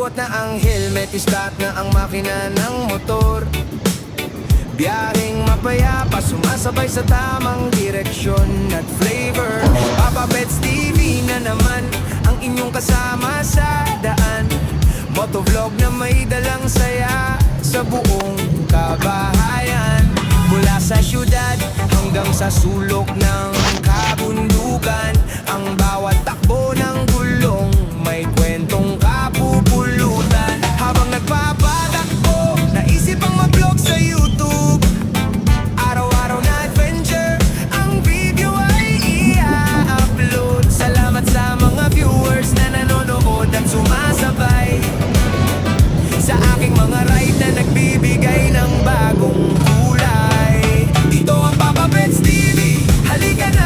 Suot na ang helmet, start na ang makina ng motor. Biyaheng mapayapa, sumasabay sa tamang direksyon at flavor. Papa Pets TV na naman ang inyong kasama sa daan. Motovlog na may dalang saya sa buong kabahayan. Mula sa syudad hanggang sa sulok ng kabundukan, ang bawat takbo ng gulong may kwentong kapupulutan. Habang nagpapatakbo, naisip ang mag-vlog sa YouTube. Araw-araw na adventure, ang video ay i-upload. Salamat sa mga viewers na nanonood at sumasabay sa aking mga ride na nagbibigay ng bagong kulay. Dito ang Papa Pets TV, halika na.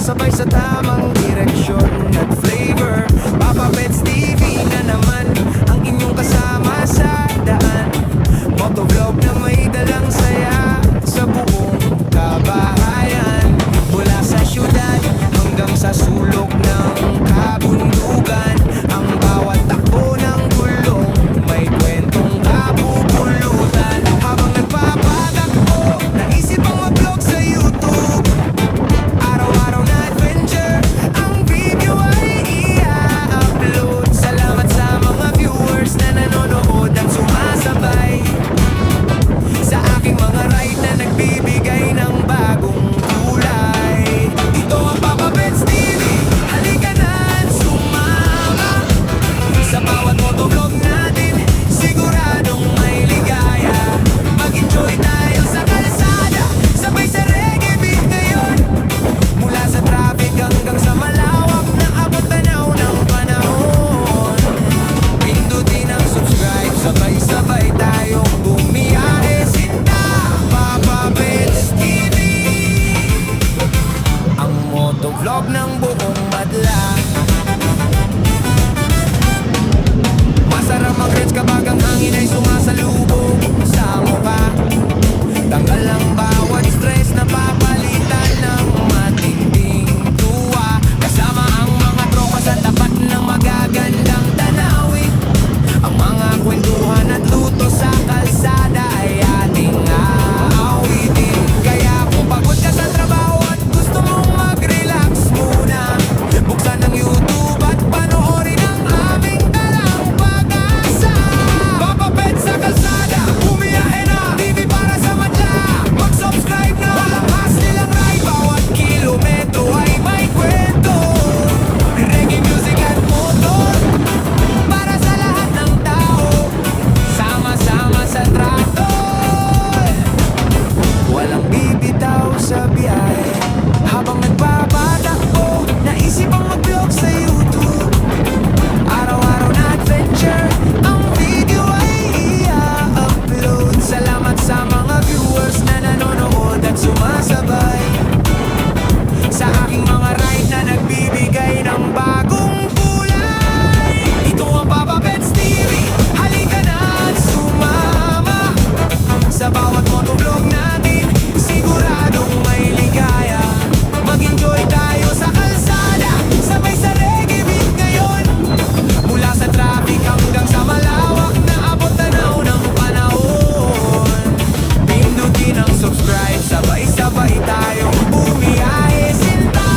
sumasabay sa tamang direksyon at flavor. Papa Pets TV na naman ang inyong kasama sa daan. Motovlog na may dalang saya sa buong kabahayan. Mula sa syudad hanggang sa sulok ng kabundukan, ang bawat takbo ng gulong may kwentong kapupulutan. Habang nagpapatakbo, naisip ang mag-vlog sa YouTube. Araw-araw na adventure, ang video ay i-upload. Salamat sa mga viewers na nanonood at sumasabay sa aking mga ride na nagbibigay ng bagong kulay. Ito ang Papa Pets TV, halika na at sumama. Sa bawat motovlog natin, siguradong may ligaya. Mag-enjoy tayo sa kalsada, sabay sa reggae beat ngayon. Mula sa traffic hanggang sa malawak na abot tanaw ng panahon. Pindutin ang subscribe, sabay-sabay tayong bumiyahe. Sinta, Papa Pets TV, ang motovlog ng buong madla. Masarap mag-reds kapag ang hangin ay sumasalubong sa mukha. Tanggal ang bawat stress na papalitan ng matinding tuwa. Kasama ang mga tropa sa tapat ng magagandang tanawin. Ang mga kwentuhan at luto sa kalsada ay ating aawitin. Kaya kung pagod ka sa trabaho at gusto mong mag-relax muna, buksan ang YouTube at panoorin ang aming dalang pag-asa. Papa Pets sa kalsada, bumiyahe na, TV para sa madla. Mag-subscribe na, walang hassle lang ride. Bawat kilometro ay may kwento, reggae music at motor, para sa lahat ng tao. Sama-sama sa trato, walang bibitaw sa biyahe. Habang nagpapatakbo, naisip ang mag-vlog sa YouTube. Araw-araw na adventure, ang video ay i-upload. Salamat sa mga viewers na nanonood at sumasabay sa aking mga ride na nagbibigay ng bagong kulay. Ito ang Papa Pets TV, halika na at sumama. Sa bawat motovlog natin, siguradong may ligaya. Mag-enjoy tayo sa kalsada, sabay sa reggae beat ngayon. Mula sa traffic hanggang sa malawak na abot tanaw ng panahon. Pindutin ang subscribe, sabay-sabay tayong bumiyahe. Sinta,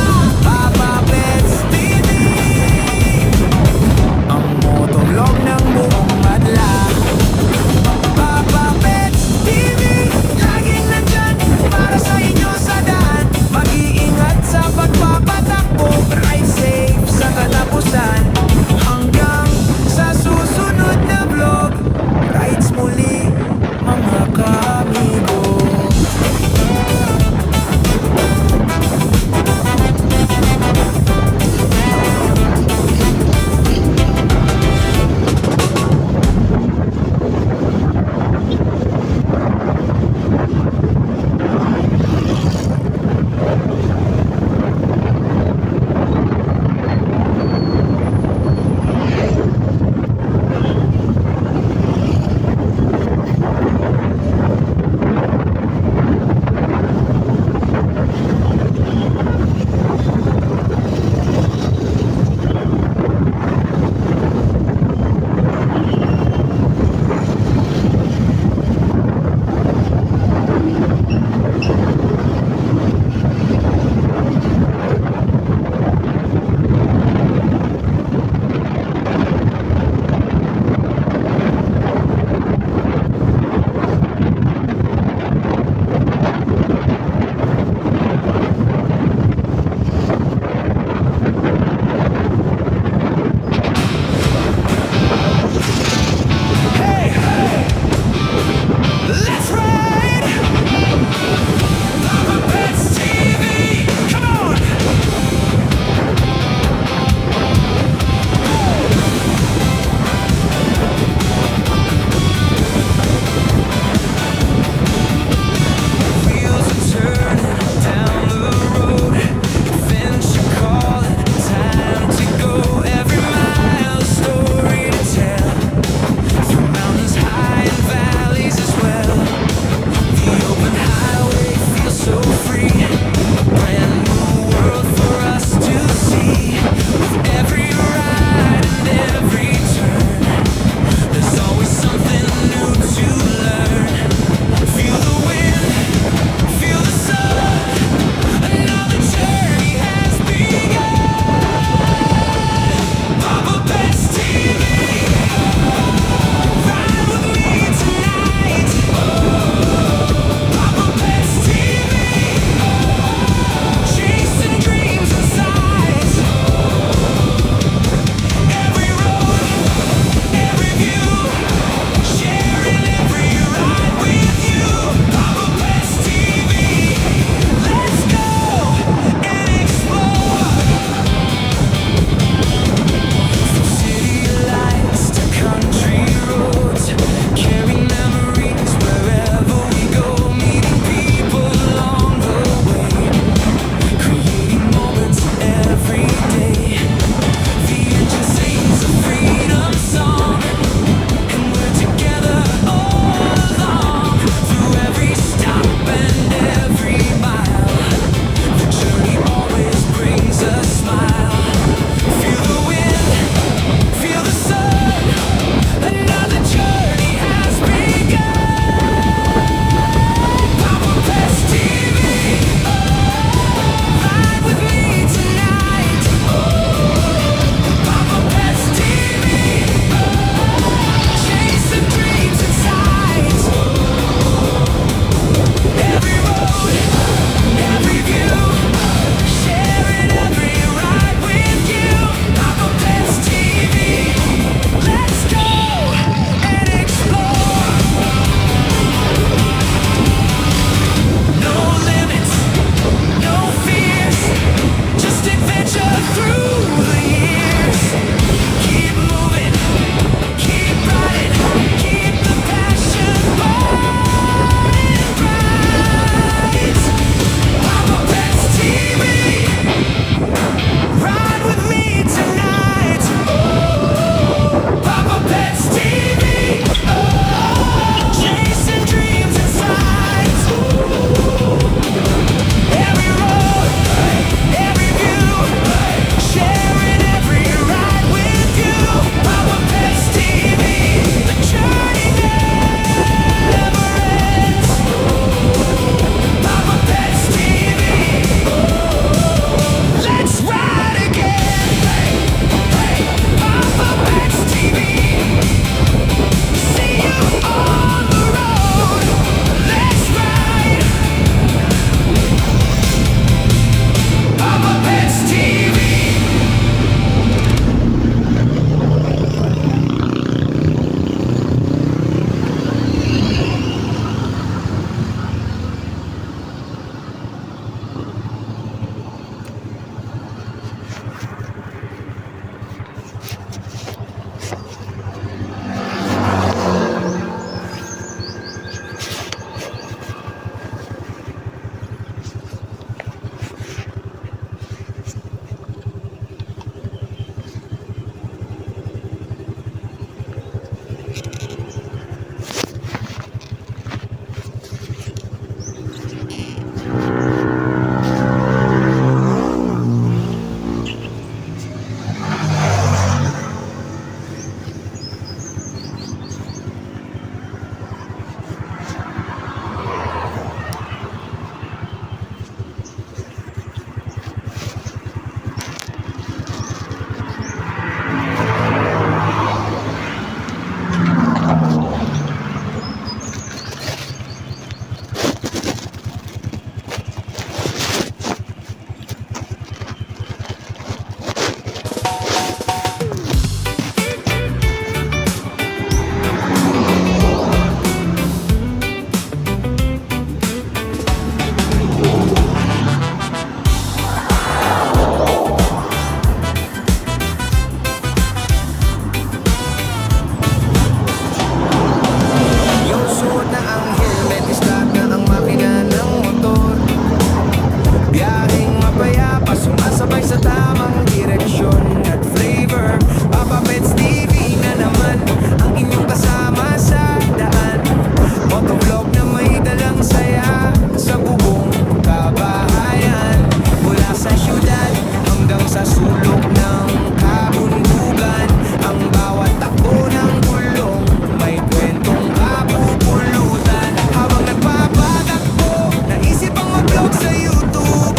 hanggang sa sulok ng kabundugan. Ang bawat takbo ng gulong may kwentong kapupulutan. Habang nagpapatakbo, naisip ang mag-vlog sa YouTube.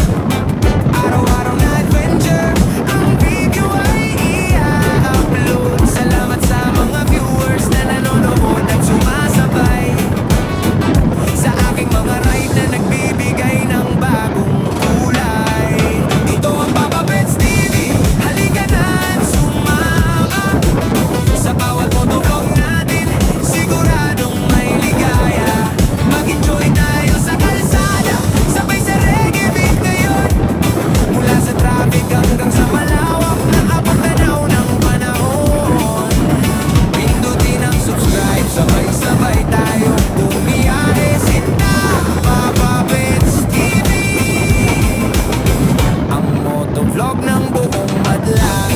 Araw-araw na adventure, ang video ay i-upload. Salamat sa mga viewers na nanonood at sumasabay sa aking mga ride na nagbibigay ng bagong kulay. Ito ang Papa Pets TV, halika na at sumama. Sa bawat motovlog natin, siguradong may ligaya. Mag-enjoy tayo sa kalsada, sabay sa reggae beat ngayon. Mula sa traffic hanggang sa malawak na abot-tanaw ng panahon. Pindutin ang subscribe, sabay-sabay tayo bumiyahe. Sinta, Papa Pets TV, ang motovlog ng buong madlang.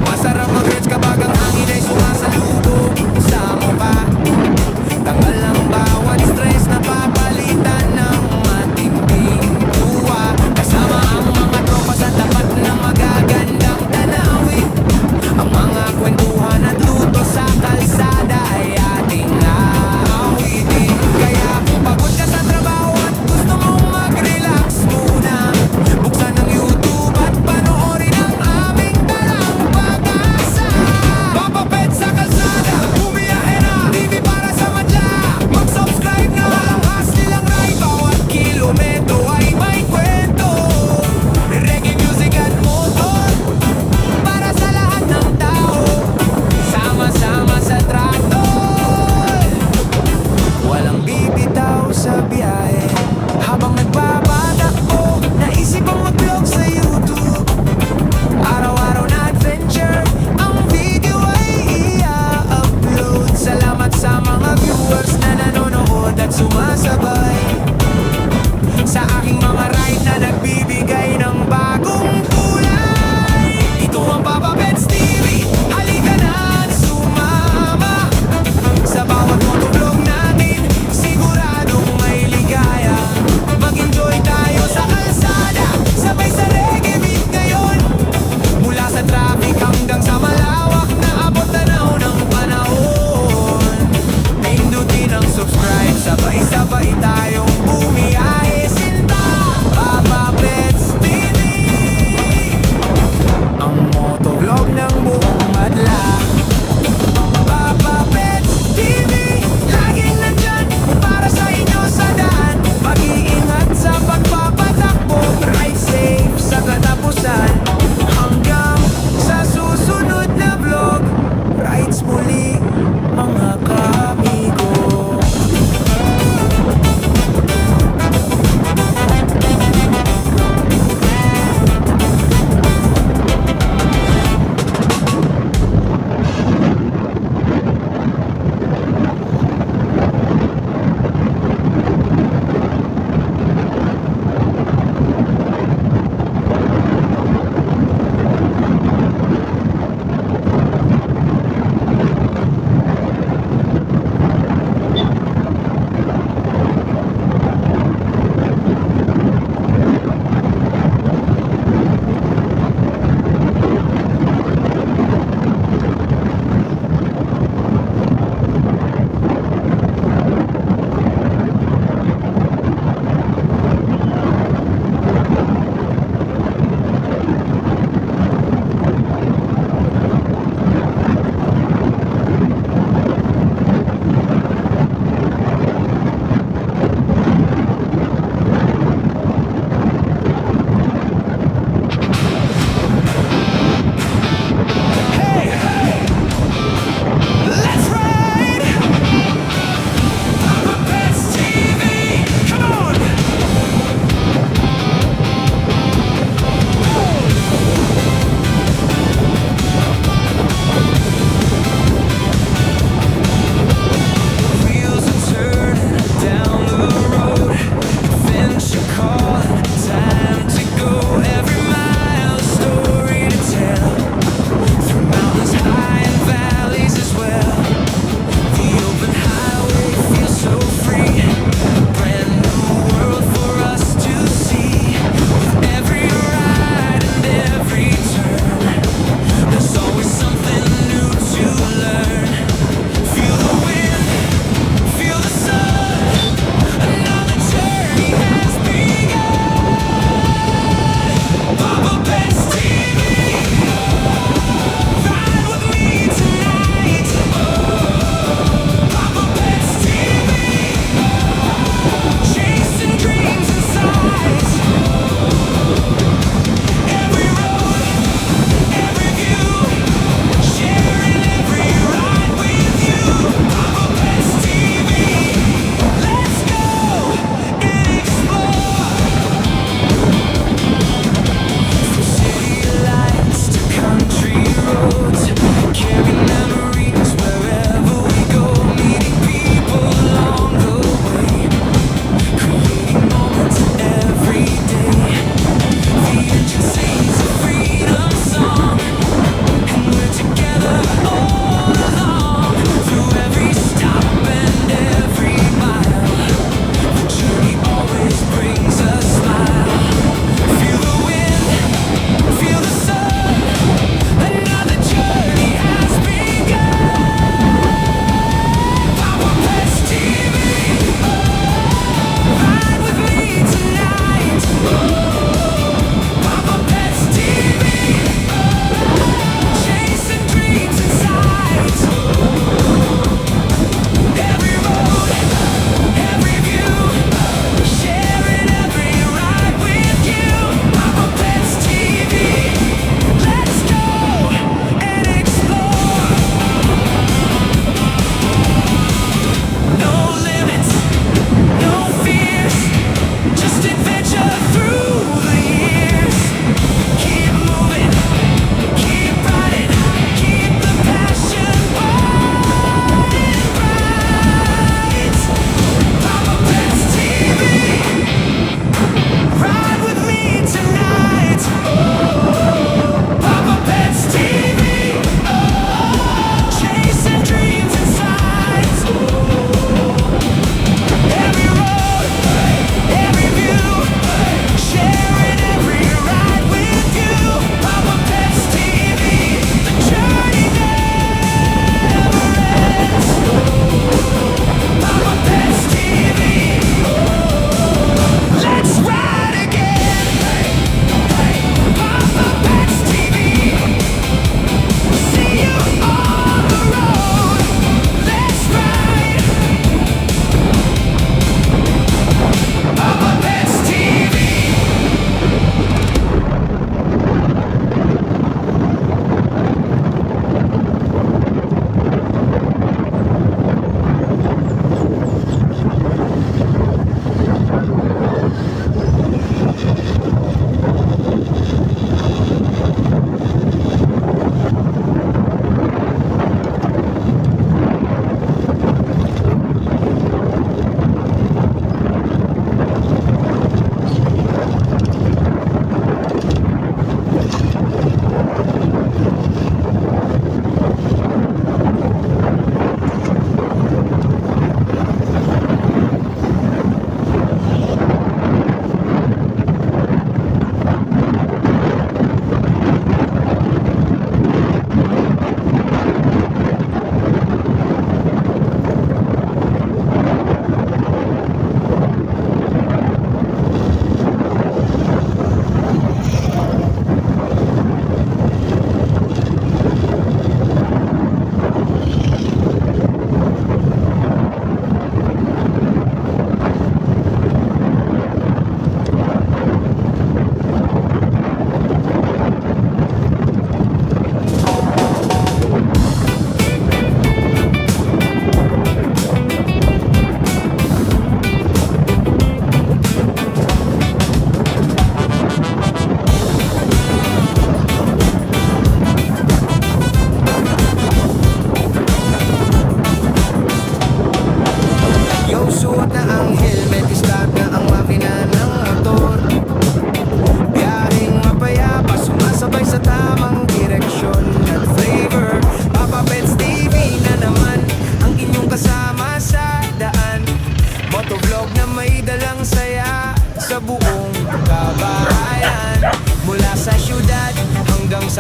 Masarap mag-rides kapag ang hangin ay sumasalubong sa mukha. Tanggal ang bawat stress na papalitan ng matinding tuwa. Kasama ang mga tropa sa tapat ng magagandang tanawin. Ang mga kwentuhan at luto sa kalsada ay ating aawitin. Kaya kung pagod ka sa trabaho at gusto mong mag-relax muna, buksan ang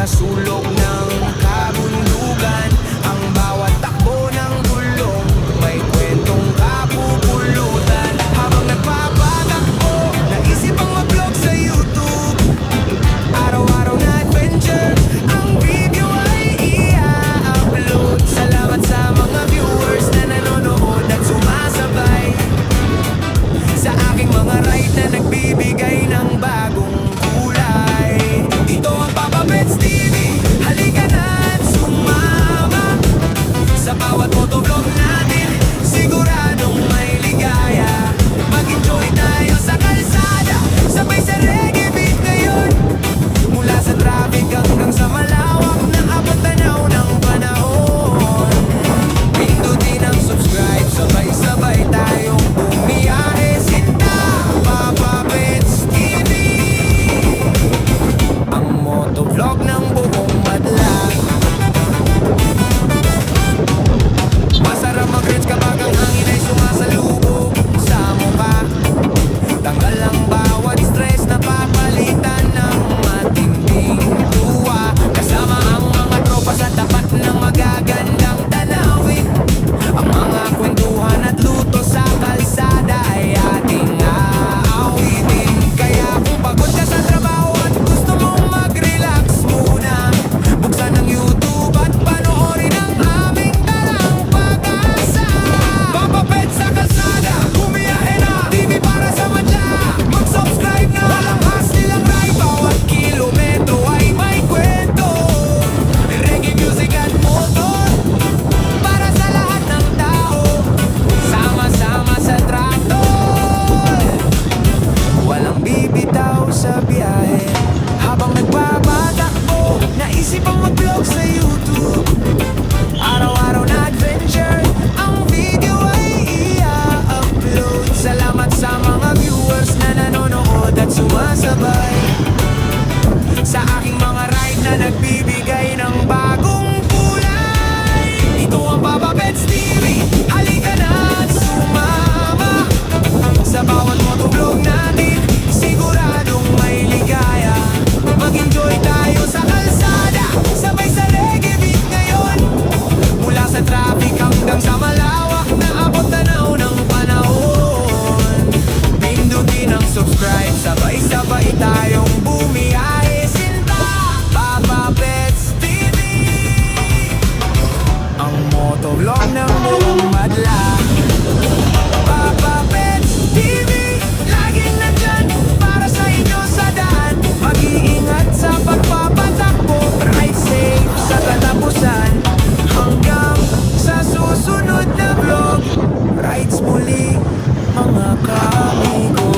sa sulok ng kabundugan. Ang bawat takbo ng gulong may kwentong kapupulutan. Habang nagpapatakbo, naisip ang mag-vlog sa YouTube. Araw-araw na adventure, ang video ay i-upload. Salamat sa mga viewers na nanonood at sumasabay sa aking mga ride na nagbibigay ng bagong kulay. Ito ang Papa Pets TV, halika na at sumama sa bawat motovlog natin, siguradong may ligaya. Mag-enjoy tayo sa kalsada, sabay sa reggae beat ngayon. Mula sa traffic hanggang sa malawak na abot tanaw ng panahon. Pindutin ang subscribe, sabay-sabay tayong bumiyahe. Sinta, Papa Pets TV, ang motovlog ng buong madla. Masarap mag-reach kapag ang hangin ay sumasalubog sa mukha. Tanggal ang bawat stress na papalitan ng matinding tuwa. Kasama ang mga tropa sa tapat ng magagandang tanawin. Ang mga kwentuhan at luto sa kalsada ay ating aawitin. Kaya kung pagod ka sa trabaho at gusto mong mag-relax muna, buksan ang YouTube at panoorin ang aming dalang pag-asa. Papa Pets sa kalsada, bumiyahe na, TV para sa madla. Mag-subscribe na, walang hassle ang ride. Bawat kilometro ay may kwento, reggae music at motor, para sa lahat ng tao. Sama-sama sa traktor, walang bibitaw sa biyahe. Habang nagpapatakbo, naisip ang mag-vlog sa YouTube. Araw-araw na adventure, ang video ay i-upload. Salamat sa mga viewers na nanonood at sumasabay sa aking mga ride na nagbibigay ng bagong kulay. Ito ang Papa Pets TV, halika na at sumama sa bawat motovlog natin, siguradong may ligaya. Mag-enjoy tayo sa kalsada, sabay sa reggae beat ngayon. Mula sa traffic hanggang sa malawak na abot tanaw ng panahon. Pindutin ang subscribe, sabay-sabay tayong bumiyahe. Sinta, Papa Pets TV, ang motovlog ng buong madla. Papa Pets TV, laging nandyan para sa inyo sa daan. Mag-iingat sa pagpapatakbo, ride safe sa katapusan. Hanggang sa susunod na vlog, rides muli mga kamigo.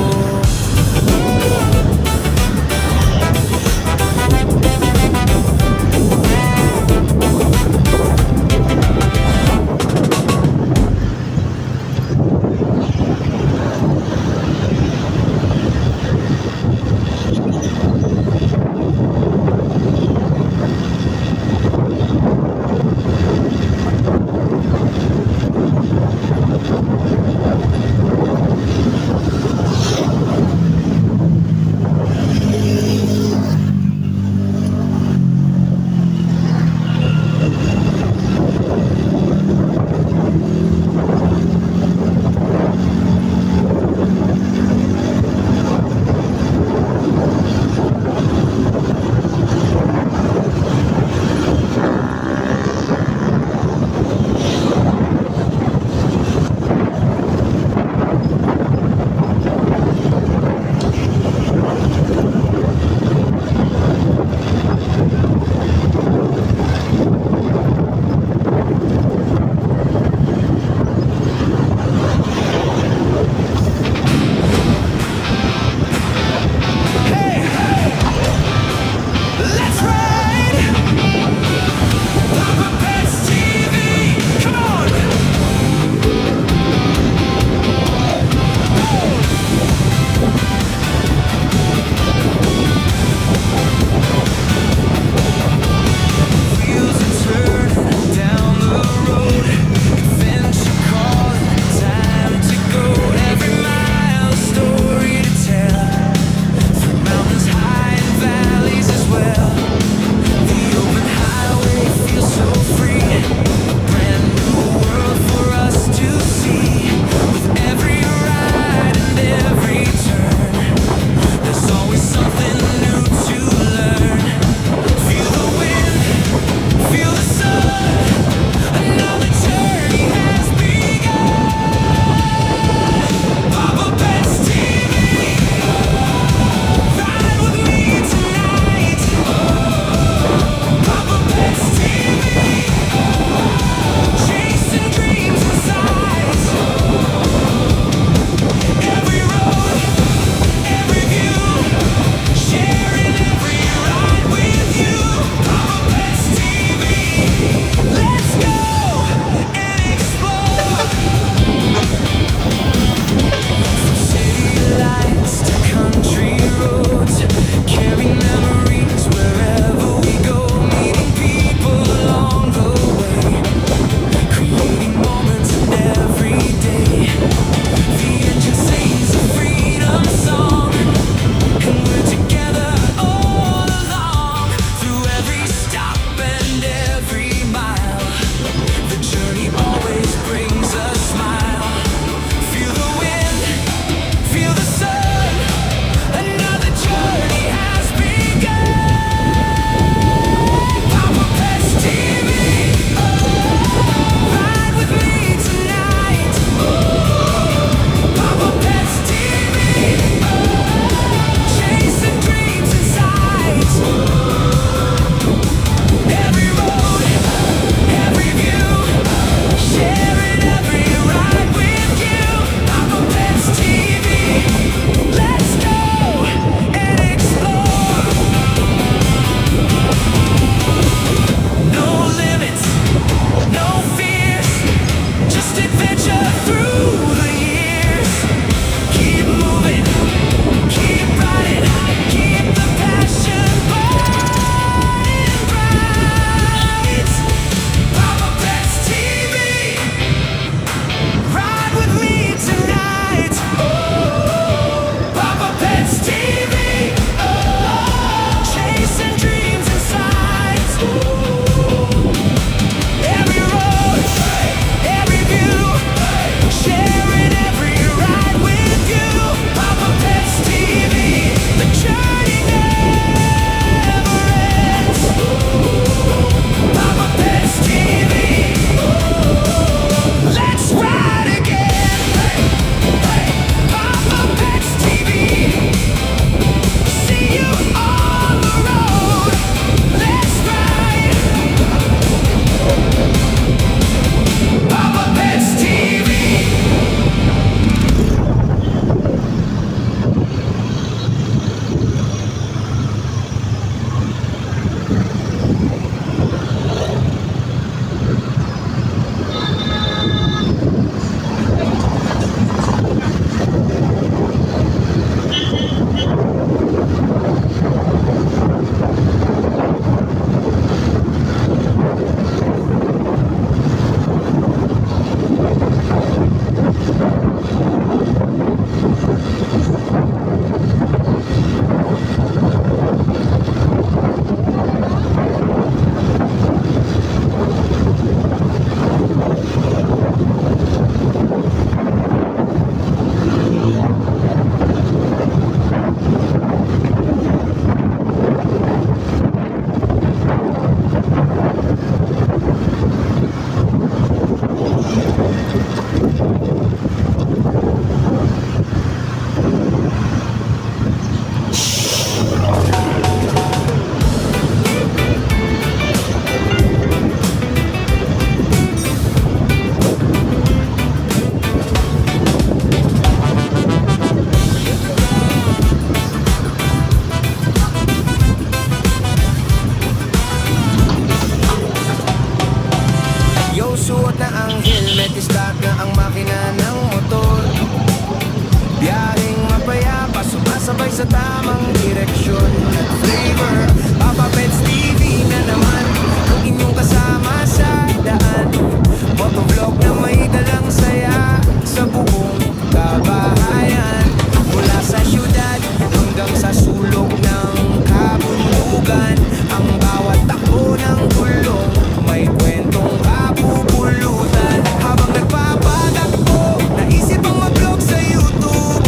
ng kabundugan. Ang bawat takbo ng gulong may kwentong kapupulutan. Habang nagpapatakbo, naisip ang mag-vlog sa YouTube.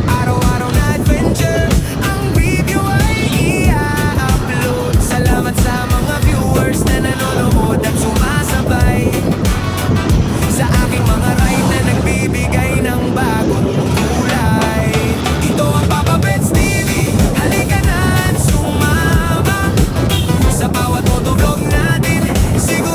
Araw-araw na adventure, ang video ay i-upload. Salamat sa mga viewers na nanonood at sumasabay sa aking mga ride na nagbibigay ng bagong kulay. Ito ang Papa Pets TV, halika na at sumama sa bawat motovlog natin. Sige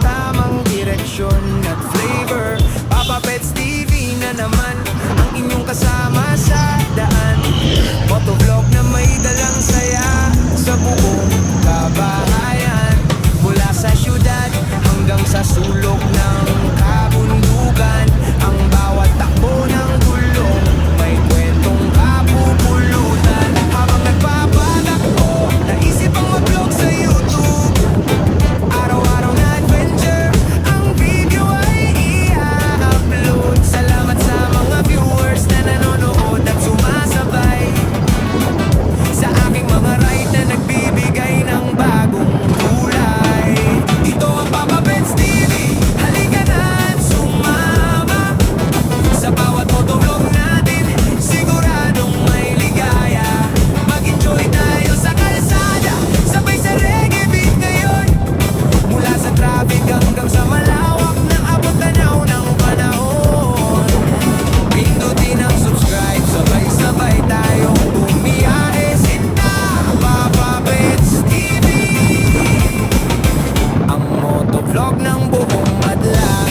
tamang direksyon at flavor. Papa Pets TV na naman ang inyong kasama sa daan. Motovlog na may dalang saya sa buong kabahayan. Mula sa syudad hanggang sa sulok ng kabundukan, ang bawat takbo ng gulong may kwentong kapupulutan. Habang nagpapatakbo, naisip ang mag-vlog sa YouTube. Araw-araw na adventure, ang video ay i-upload. Salamat sa mga viewers na nanonood at sumasabay sa aking mga ride na nagbibigay ng bagong kulay. Ito ang Papa Pets TV, halika na at sumama. Sa bawat motovlog natin, siguradong may ligaya. Mag-enjoy tayo sa kalsada, sabay sa reggae beat ngayon. Mula sa traffic hanggang sa malawak na abot tanaw ng panahon. Pindutin ang subscribe, sabay-sabay tayong bumiyahe. Sinta Papa Pets TV, ang motovlog ng buong madlang.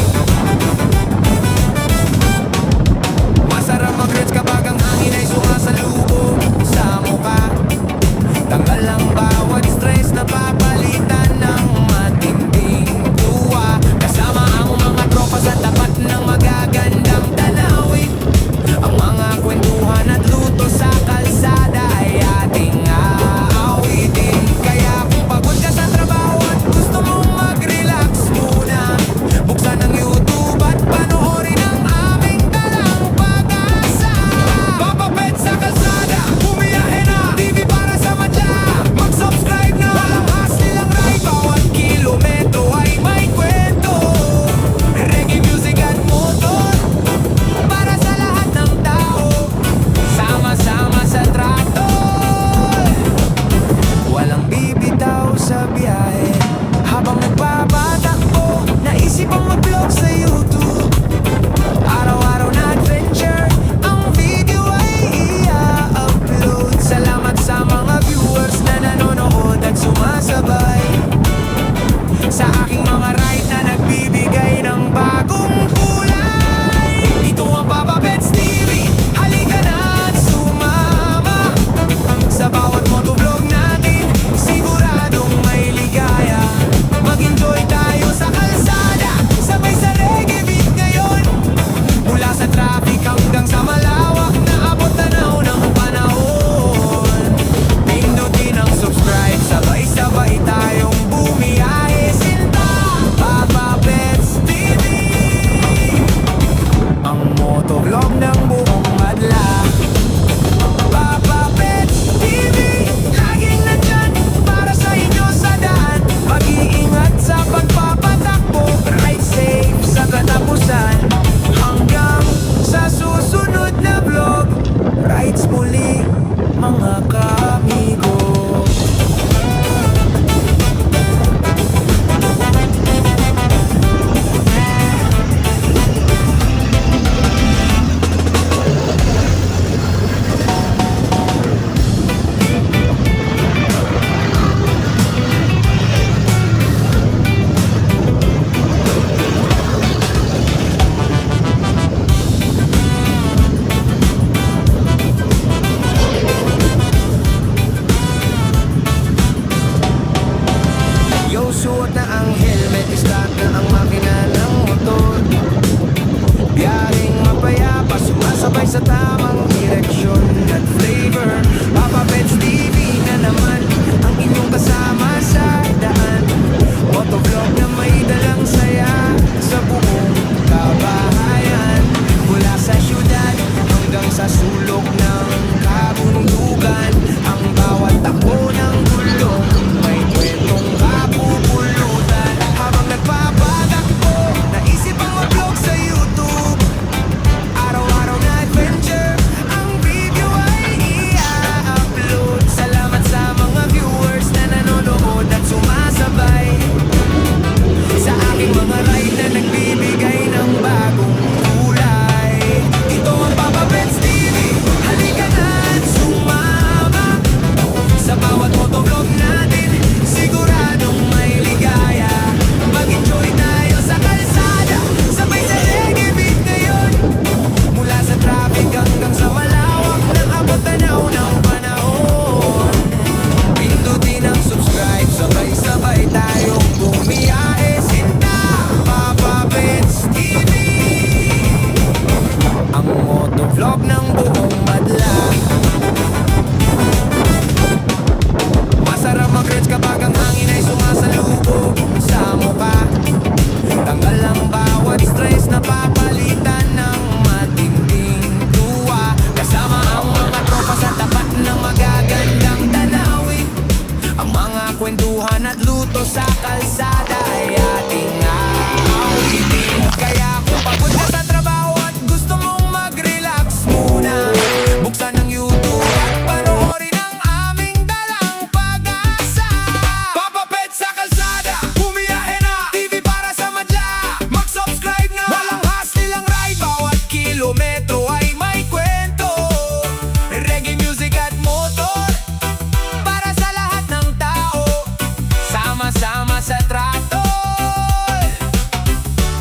Masarap mag-rides kapag ang hangin ay sumasalubong sa mukha. Tanggal ang bawat stress na papalitan ng matinding tuwa. Kasama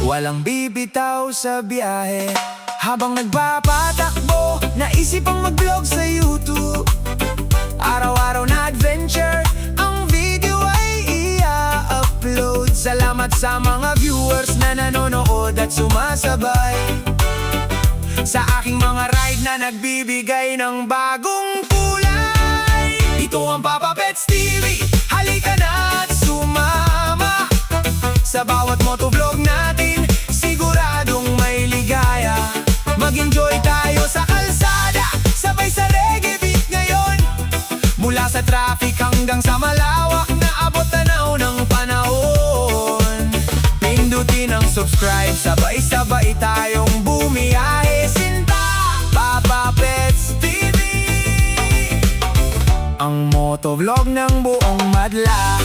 Walang bibitaw sa biyahe. Habang nagpapatakbo, naisip ang mag-vlog sa YouTube. Araw-araw na adventure, ang video ay i-upload. Salamat sa mga viewers na nanonood at sumasabay sa aking mga ride na nagbibigay ng bagong kulay. Ito ang Papa Pets TV, halika na at sumama. Sa bawat motovlog natin, siguradong may ligaya. Mag-enjoy tayo sa kalsada, sabay sa reggae beat ngayon. Mula sa traffic hanggang sa malawak na abot tanaw ng panahon. Pindutin ang subscribe, sabay-sabay tayong bumiyahe. Sinta, Papa Pets TV, ang motovlog ng buong madla.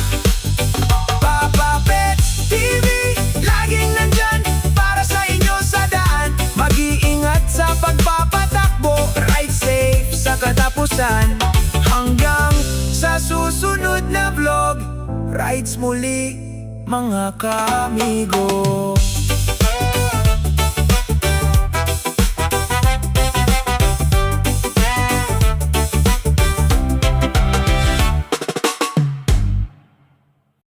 Papa Pets TV, laging nandyan para sa inyo sa daan. Mag-iingat sa pagpapatakbo, ride safe sa katapusan. Hanggang sa susunod na vlog, rides muli mga kaamigo.